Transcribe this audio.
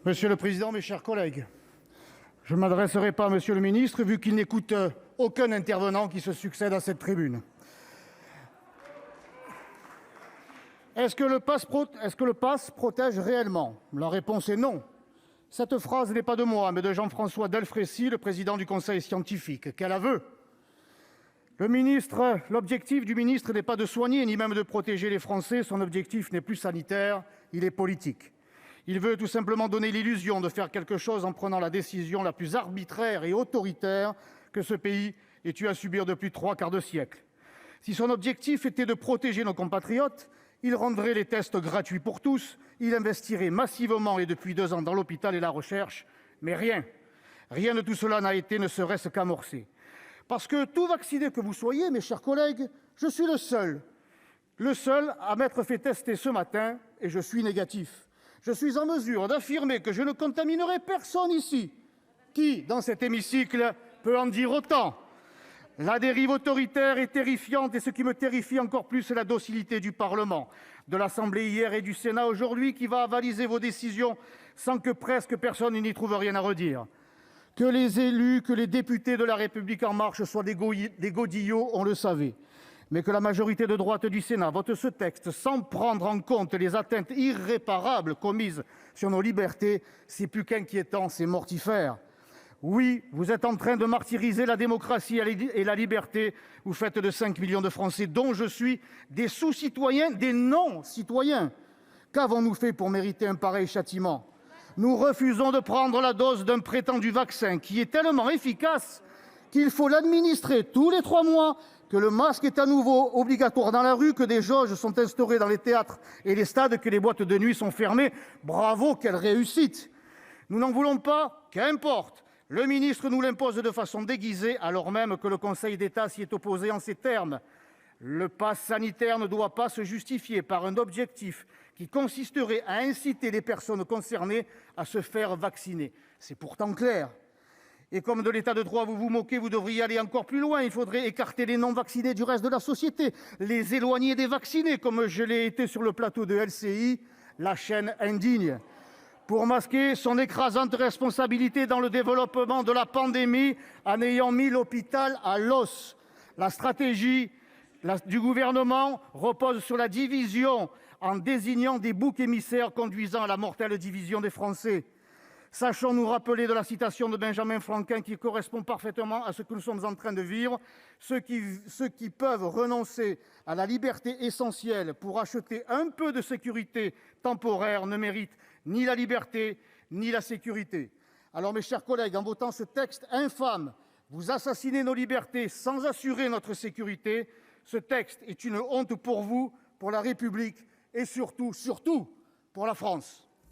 Monsieur le président, mes chers collègues, je ne m'adresserai pas à monsieur le ministre, vu qu'il n'écoute aucun intervenant qui se succède à cette tribune. Est-ce que le pass protège réellement? La réponse est non. Cette phrase n'est pas de moi, mais de Jean-François Delfraissy, le président du conseil scientifique. Quel aveu! L'objectif du ministre n'est pas de soigner, ni même de protéger les Français. Son objectif n'est plus sanitaire, il est politique. Il veut tout simplement donner l'illusion de faire quelque chose en prenant la décision la plus arbitraire et autoritaire que ce pays ait eu à subir depuis 3/4 de siècle. Si son objectif était de protéger nos compatriotes, il rendrait les tests gratuits pour tous, il investirait massivement et depuis 2 ans dans l'hôpital et la recherche, mais rien de tout cela n'a été ne serait-ce qu'amorcé. Parce que tout vacciné que vous soyez, mes chers collègues, je suis le seul à m'être fait tester ce matin et je suis négatif. Je suis en mesure d'affirmer que je ne contaminerai personne ici. Qui, dans cet hémicycle, peut en dire autant? La dérive autoritaire est terrifiante et ce qui me terrifie encore plus, c'est la docilité du Parlement, de l'Assemblée hier et du Sénat aujourd'hui, qui va avaliser vos décisions sans que presque personne n'y trouve rien à redire. Que les élus, que les députés de La République En Marche soient des godillots, on le savait. Mais que la majorité de droite du Sénat vote ce texte sans prendre en compte les atteintes irréparables commises sur nos libertés, c'est plus qu'inquiétant, c'est mortifère. Oui, vous êtes en train de martyriser la démocratie et la liberté. Vous faites de 5 millions de Français, dont je suis, des sous-citoyens, des non-citoyens. Qu'avons-nous fait pour mériter un pareil châtiment? Nous refusons de prendre la dose d'un prétendu vaccin qui est tellement efficace qu'il faut l'administrer tous les 3 mois, que le masque est à nouveau obligatoire dans la rue, que des jauges sont instaurées dans les théâtres et les stades, que les boîtes de nuit sont fermées. Bravo, quelle réussite! Nous n'en voulons pas? Qu'importe! Le ministre nous l'impose de façon déguisée, alors même que le Conseil d'État s'y est opposé en ces termes. Le pass sanitaire ne doit pas se justifier par un objectif qui consisterait à inciter les personnes concernées à se faire vacciner. C'est pourtant clair. Et comme de l'état de droit vous vous moquez, vous devriez aller encore plus loin. Il faudrait écarter les non-vaccinés du reste de la société, les éloigner des vaccinés, comme je l'ai été sur le plateau de LCI, la chaîne indigne. Pour masquer son écrasante responsabilité dans le développement de la pandémie en ayant mis l'hôpital à l'os. La stratégie du gouvernement repose sur la division en désignant des boucs émissaires conduisant à la mortelle division des Français. Sachons nous rappeler de la citation de Benjamin Franklin qui correspond parfaitement à ce que nous sommes en train de vivre. Ceux qui peuvent renoncer à la liberté essentielle pour acheter un peu de sécurité temporaire ne méritent ni la liberté ni la sécurité. Alors, mes chers collègues, en votant ce texte infâme, vous assassinez nos libertés sans assurer notre sécurité. Ce texte est une honte pour vous, pour la République et surtout pour la France.